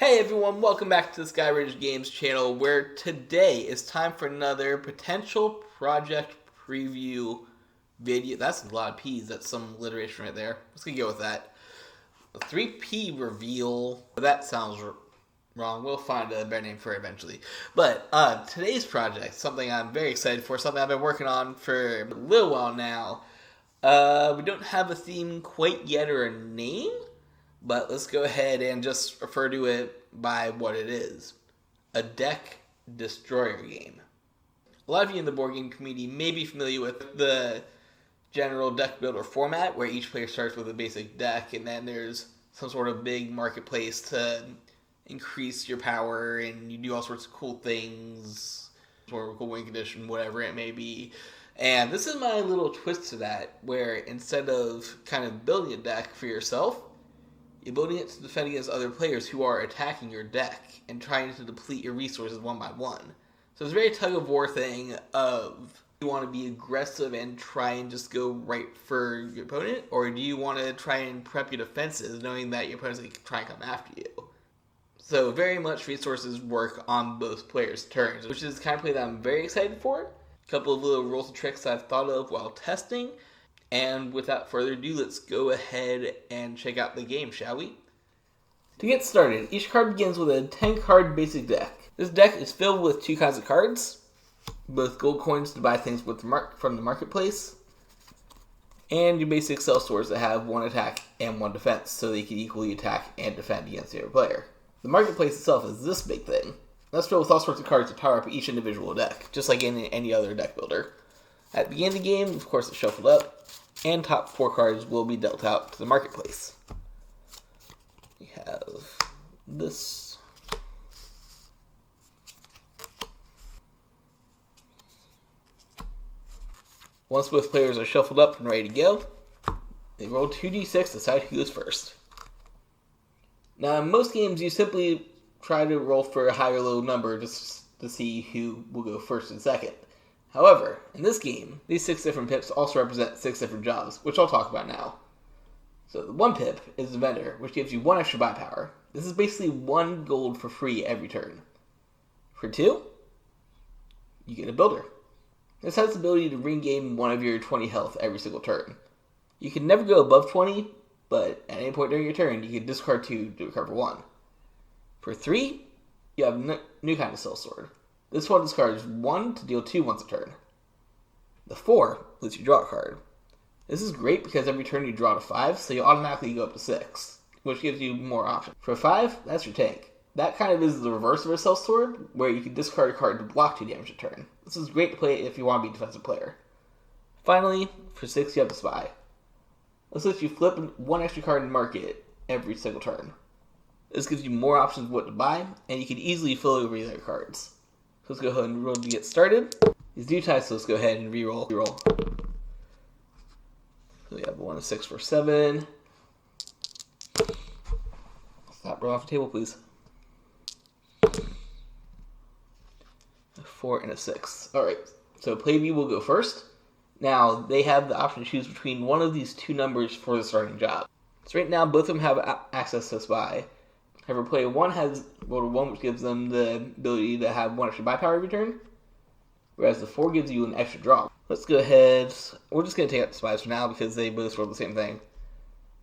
Hey everyone, welcome back to the Skyridge Games channel, where today is time for another potential project preview video. That's a lot of P's, that's some alliteration right there. Let's go with that. A 3P reveal. That sounds wrong. We'll find a better name for it eventually. But today's project, something I'm very excited for, something I've been working on for a little while now. We don't have a theme quite yet or a name, but let's go ahead and just refer to it by what it is. A deck destroyer game. A lot of you in the board game community may be familiar with the general deck builder format, where each player starts with a basic deck, and then there's some sort of big marketplace to increase your power, and you do all sorts of cool things, or cool win condition, whatever it may be. And this is my little twist to that, where instead of kind of building a deck for yourself, you're building it to defend against other players who are attacking your deck and trying to deplete your resources one by one. So it's a very tug-of-war thing of, do you want to be aggressive and try and just go right for your opponent, or do you want to try and prep your defenses knowing that your opponent's going to try and come after you? So very much resources work on both players' turns, which is the kind of play that I'm very excited for. A couple of little rules and tricks I've thought of while testing. And without further ado, let's go ahead and check out the game, shall we? To get started, each card begins with a 10-card basic deck. This deck is filled with two kinds of cards, both gold coins to buy things with from the marketplace, and your basic sellswords that have one attack and one defense, so they can equally attack and defend against the other player. The marketplace itself is this big thing. That's filled with all sorts of cards to power up each individual deck, just like in any other deck builder. At the beginning of the game, of course, it's shuffled up, and top 4 cards will be dealt out to the marketplace. We have this. Once both players are shuffled up and ready to go, they roll 2d6 to decide who goes first. Now, in most games, you simply try to roll for a high or low number just to see who will go first and second. However, in this game, these 6 different pips also represent 6 different jobs, which I'll talk about now. So the 1 pip is the vendor, which gives you 1 extra buy power. This is basically 1 gold for free every turn. For 2, you get a builder. This has the ability to regain 1 of your 20 health every single turn. You can never go above 20, but at any point during your turn, you can discard 2 to recover 1. For 3, you have a new kind of sellsword. This one discards 1 to deal 2 once a turn. The 4 lets you draw a card. This is great because every turn you draw to 5, so you automatically go up to 6, which gives you more options. For 5, that's your tank. That kind of is the reverse of a sellsword, where you can discard a card to block 2 damage a turn. This is great to play if you want to be a defensive player. Finally, for 6, you have the spy. This lets you flip 1 extra card and mark it every single turn. This gives you more options of what to buy, and you can easily fill over your other cards. So let's go ahead and roll to get started. These do tie, so let's go ahead and re-roll. So we have 1 to 6 for 7. Stop, roll off the table, please. A 4 and a 6. Alright, so Playview will go first. Now, they have the option to choose between one of these 2 numbers for the starting job. So right now, both of them have access to spy. However, player 1 has rolled a 1, which gives them the ability to have 1 extra buy power every turn, whereas the 4 gives you an extra draw. Let's go ahead. We're just going to take out the spies for now because they both rolled the same thing.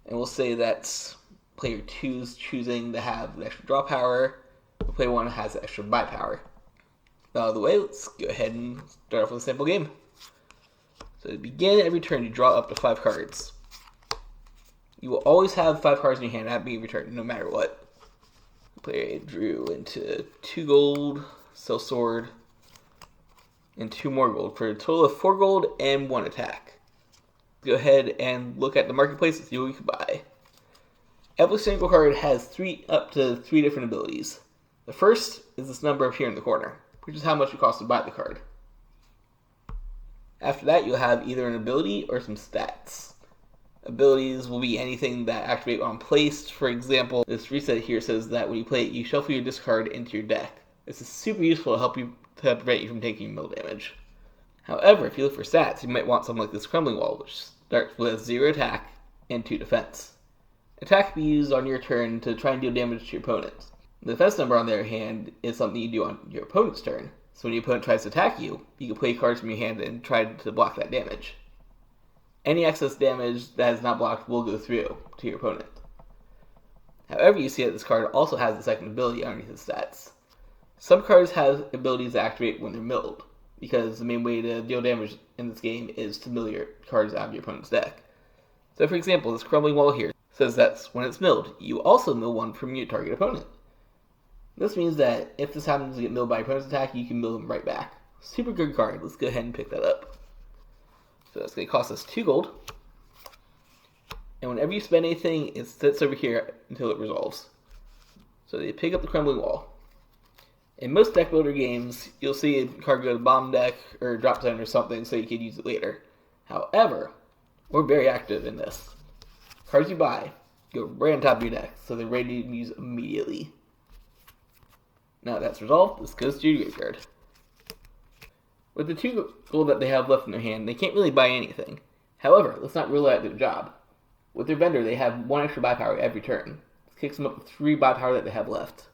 And we'll say that player 2 is choosing to have an extra draw power, but player 1 has extra buy power. Out of the way, let's go ahead and start off with a simple game. So to begin, every turn you draw up to 5 cards. You will always have 5 cards in your hand at the beginning of your turn, no matter what. Player drew into 2 gold, sellsword, and 2 more gold for a total of 4 gold and 1 attack. Go ahead and look at the marketplace and see what you can buy. Every single card has up to 3 different abilities. The first is this number up here in the corner, which is how much it costs to buy the card. After that, you'll have either an ability or some stats. Abilities will be anything that activate when placed. For example, this reset here says that when you play it, you shuffle your discard into your deck. This is super useful to prevent you from taking mill damage. However, if you look for stats, you might want something like this Crumbling Wall, which starts with 0 attack and 2 defense. Attack can be used on your turn to try and deal damage to your opponent. The defense number, on the other hand, is something you do on your opponent's turn. So when your opponent tries to attack you, you can play cards from your hand and try to block that damage. Any excess damage that is not blocked will go through to your opponent. However, you see that this card also has a second ability underneath its stats. Some cards have abilities that activate when they're milled, because the main way to deal damage in this game is to mill your cards out of your opponent's deck. So for example, this Crumbling Wall here says that when it's milled, you also mill one from your target opponent. This means that if this happens to get milled by your opponent's attack, you can mill them right back. Super good card. Let's go ahead and pick that up. So it's going to cost us 2 gold. And whenever you spend anything, it sits over here until it resolves. So you pick up the Crumbling Wall. In most deck builder games, you'll see a card go to the bottom deck or drop zone or something so you can use it later. However, we're very active in this. Cards you buy go right on top of your deck, so they're ready to use immediately. Now that that's resolved, this goes to your graveyard. With the 2 gold that they have left in their hand, they can't really buy anything. However, let's not rule out their job. With their vendor, they have 1 extra buy power every turn. This kicks them up to 3 buy power that they have left.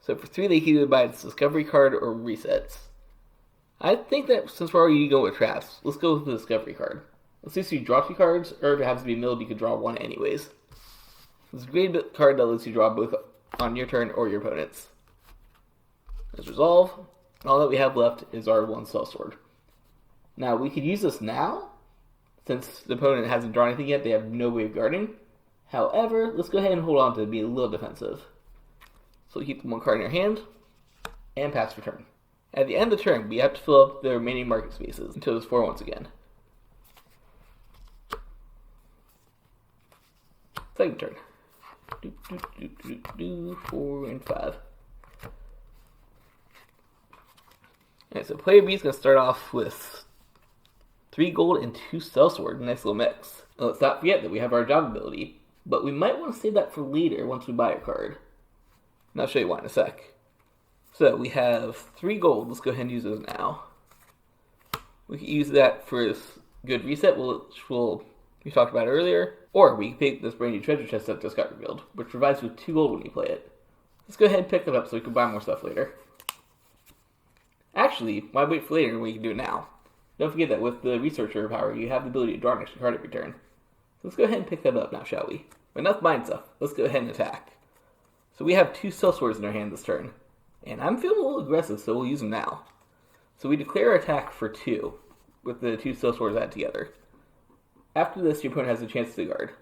So for 3, they can either buy this Discovery card or resets. I think that since we're already going with traps, let's go with the Discovery card. Let's see if you draw 2 cards, or if it happens to be milled, you can draw 1 anyways. This is a great card that lets you draw both on your turn or your opponent's. Let's resolve. All that we have left is our 1 Sellsword. Now, we could use this now. Since the opponent hasn't drawn anything yet, they have no way of guarding. However, let's go ahead and hold on to be a little defensive. So we keep the 1 card in our hand, and pass for turn. At the end of the turn, we have to fill up the remaining market spaces until there's 4 once again. Second turn. 4 and 5. Alright, so player B is going to start off with 3 gold and 2 Sellsword. Nice little mix. Now, let's not forget that we have our job ability, but we might want to save that for later once we buy a card. And I'll show you why in a sec. So we have 3 gold. Let's go ahead and use those now. We can use that for this good reset, which we talked about earlier, or we can pick this brand new treasure chest that just got revealed, which provides you with 2 gold when you play it. Let's go ahead and pick it up so we can buy more stuff later. Actually, why wait for later when we can do it now? Don't forget that with the Researcher power, you have the ability to draw an extra card every turn. So let's go ahead and pick that up now, shall we? But enough buying stuff. Let's go ahead and attack. So we have 2 Sellswords in our hand this turn. And I'm feeling a little aggressive, so we'll use them now. So we declare our attack for 2, with the 2 Sellswords added together. After this, your opponent has a chance to guard.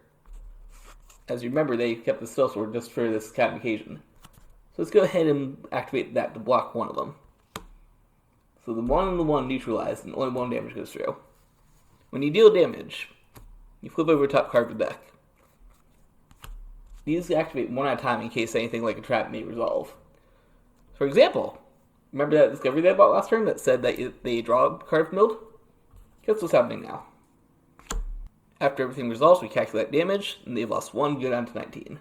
As you remember, they kept the Sellsword just for this kind of occasion. So let's go ahead and activate that to block 1 of them. So the 1 and the 1 neutralize, and only 1 damage goes through. When you deal damage, you flip over the top card of the deck. These activate 1 at a time in case anything like a trap may resolve. For example, remember that discovery they bought last turn that said that they draw a card from milled? Guess what's happening now. After everything resolves, we calculate damage, and they've lost 1, go down to 19.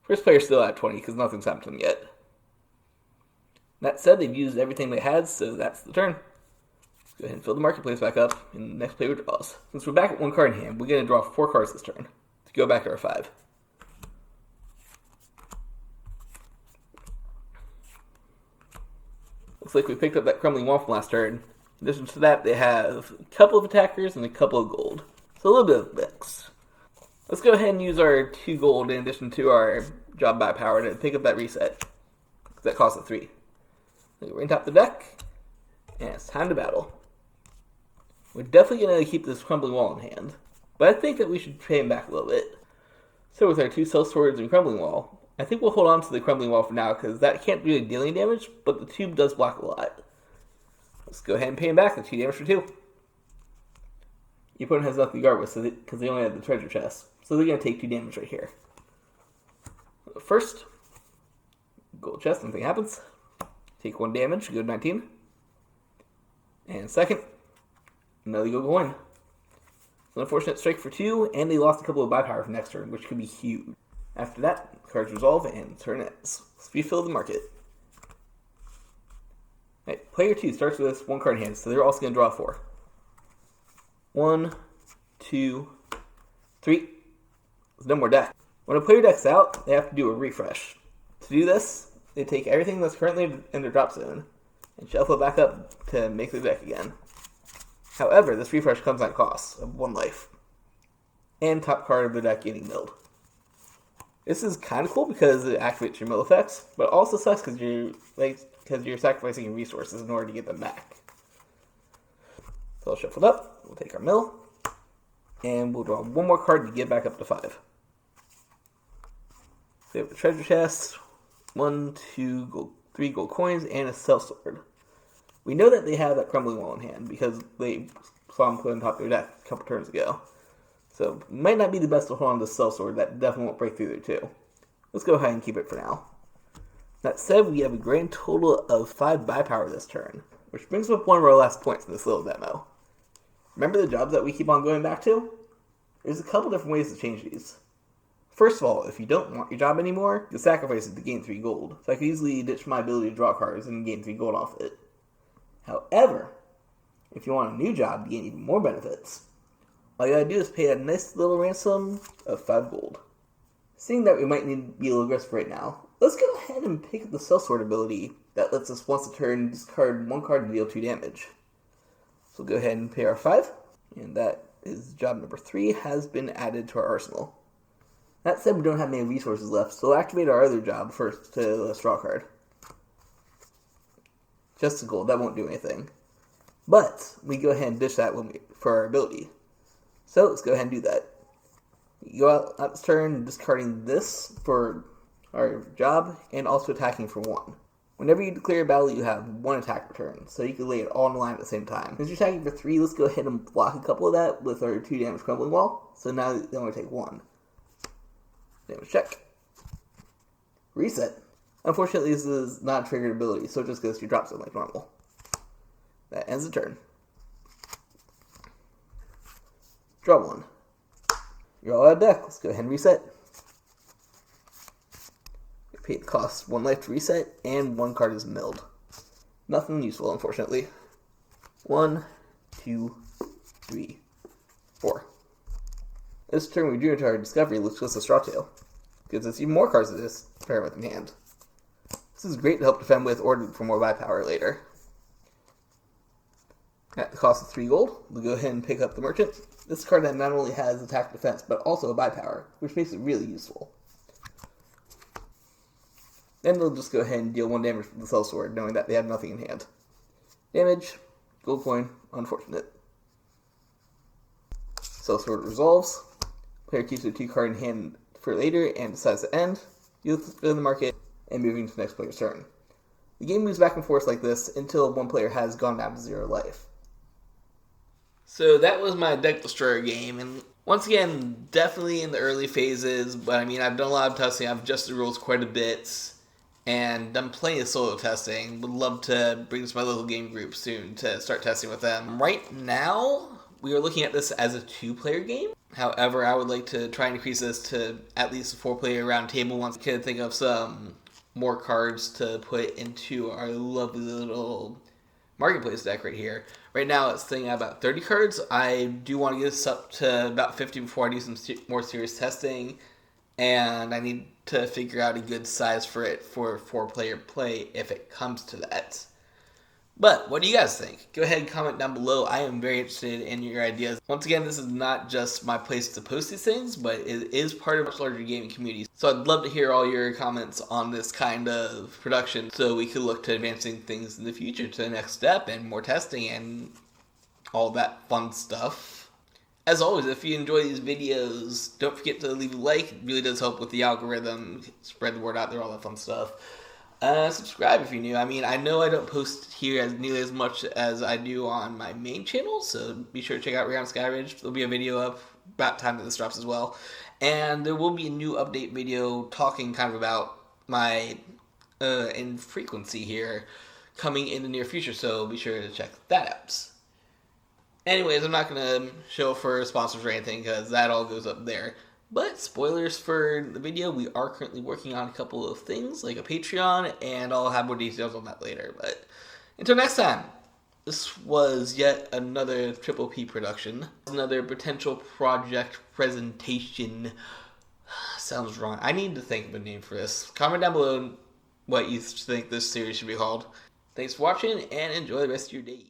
First player's still at 20 because nothing's happened to them yet. That said, they've used everything they had, so that's the turn. Let's go ahead and fill the marketplace back up, and the next player draws. Since we're back at 1 card in hand, we're going to draw 4 cards this turn to go back to our 5. Looks like we picked up that Crumbling Wall from last turn. In addition to that, they have a couple of attackers and a couple of gold. So a little bit of mix. Let's go ahead and use our 2 gold in addition to our job buy power to pick up that reset. That costs us 3. We're in top of the deck, and it's time to battle. We're definitely going to keep this Crumbling Wall in hand, but I think that we should pay him back a little bit. So with our 2 Sellswords and Crumbling Wall, I think we'll hold on to the Crumbling Wall for now, because that can't really deal any damage, but the tube does block a lot. Let's go ahead and pay him back the 2 damage for 2. Your opponent has nothing to guard with, because they only have the treasure chest, so they're going to take 2 damage right here. First, gold chest, nothing happens. Take 1 damage, go to 19. And second, another go coin. It's an unfortunate strike for 2, and they lost a couple of buy power for next turn, which could be huge. After that, cards resolve and turn ends. Let's refill the market. Right, player 2 starts with this 1 card in hand, so they're also going to draw 4. 1, 2, 3. There's no more deck. When a player decks out, they have to do a refresh To do this, they take everything that's currently in their drop zone and shuffle it back up to make the deck again. However, this refresh comes at cost of 1 life, and top card of the deck getting milled. This is kind of cool because it activates your mill effects, but it also sucks because you're sacrificing your resources in order to get them back. So I'll shuffle it up, we'll take our mill, and we'll draw 1 more card to get back up to 5. We have a treasure chest, 1, 2, gold, 3 gold coins, and a sellsword. We know that they have that crumbling wall in hand because they saw him put on top of their deck a couple turns ago. So it might not be the best to hold on to the sellsword. That definitely won't break through there too. Let's go ahead and keep it for now. That said, we have a grand total of 5 buy power this turn, which brings up one of our last points in this little demo. Remember the jobs that we keep on going back to? There's a couple different ways to change these. First of all, if you don't want your job anymore, you sacrifice it to gain 3 gold. So I can easily ditch my ability to draw cards and gain 3 gold off it. However, if you want a new job to gain even more benefits, all you gotta do is pay a nice little ransom of 5 gold. Seeing that we might need to be a little aggressive right now, let's go ahead and pick up the sellsword ability that lets us once a turn discard 1 card to deal 2 damage. So we'll go ahead and pay our 5, and that is job number 3 has been added to our arsenal. That said, we don't have many resources left, so we'll activate our other job first to draw a card. Just a gold, that won't do anything. But we go ahead and ditch that for our ability. So let's go ahead and do that. You go out this turn, discarding this for our job, and also attacking for 1. Whenever you declare a battle, you have 1 attack return, so you can lay it all on the line at the same time. Since you're attacking for 3, let's go ahead and block a couple of that with our 2 damage crumbling wall. So now they only take 1. Damage check. Reset. Unfortunately, this is not a triggered ability, so it just goes to your drop zone like normal. That ends the turn. Draw 1. You're all out of deck. Let's go ahead and reset. It costs 1 life to reset, and 1 card is milled. Nothing useful, unfortunately. 1, 2, 3, 4. This turn we drew into our discovery looks just a straw tail. Gives us even more cards to this pair with in hand. This is great to help defend with or for more buy power later. At the cost of 3 gold, we'll go ahead and pick up the merchant. This card that not only has attack defense, but also a buy power, which makes it really useful. Then they'll just go ahead and deal 1 damage with the sellsword, knowing that they have nothing in hand. Damage, gold coin, unfortunate. Sellsword resolves. Player keeps a 2 card in hand for later and decides to end. You in the market and moving to the next player's turn. The game moves back and forth like this until 1 player has gone down to 0 life. So that was my deck destroyer game, and once again, definitely in the early phases, but I mean, I've done a lot of testing, I've adjusted the rules quite a bit, and done plenty of solo testing. Would love to bring this to my local game group soon to start testing with them. Right now, we are looking at this as a 2-player game. However, I would like to try and increase this to at least a 4-player round table once I can think of some more cards to put into our lovely little marketplace deck right here. Right now it's sitting at about 30 cards. I do want to get this up to about 50 before I do some more serious testing, and I need to figure out a good size for it for 4-player play if it comes to that. But what do you guys think? Go ahead and comment down below. I am very interested in your ideas. Once again, this is not just my place to post these things, but it is part of a much larger gaming community. So I'd love to hear all your comments on this kind of production so we could look to advancing things in the future to the next step and more testing and all that fun stuff. As always, if you enjoy these videos, don't forget to leave a like. It really does help with the algorithm, spread the word out there, all that fun stuff. Subscribe if you're new. I mean, I know I don't post here as nearly as much as I do on my main channel, so be sure to check out Skyridge. There'll be a video up about time that this drops as well. And there will be a new update video talking kind of about my infrequency here coming in the near future, so be sure to check that out. Anyways, I'm not going to show for sponsors or anything because that all goes up there. But spoilers for the video, we are currently working on a couple of things, like a Patreon, and I'll have more details on that later. But until next time, this was yet another Triple P production, another potential project presentation. sounds wrong. I need to think of a name for this. Comment down below what you think this series should be called. Thanks for watching and enjoy the rest of your day.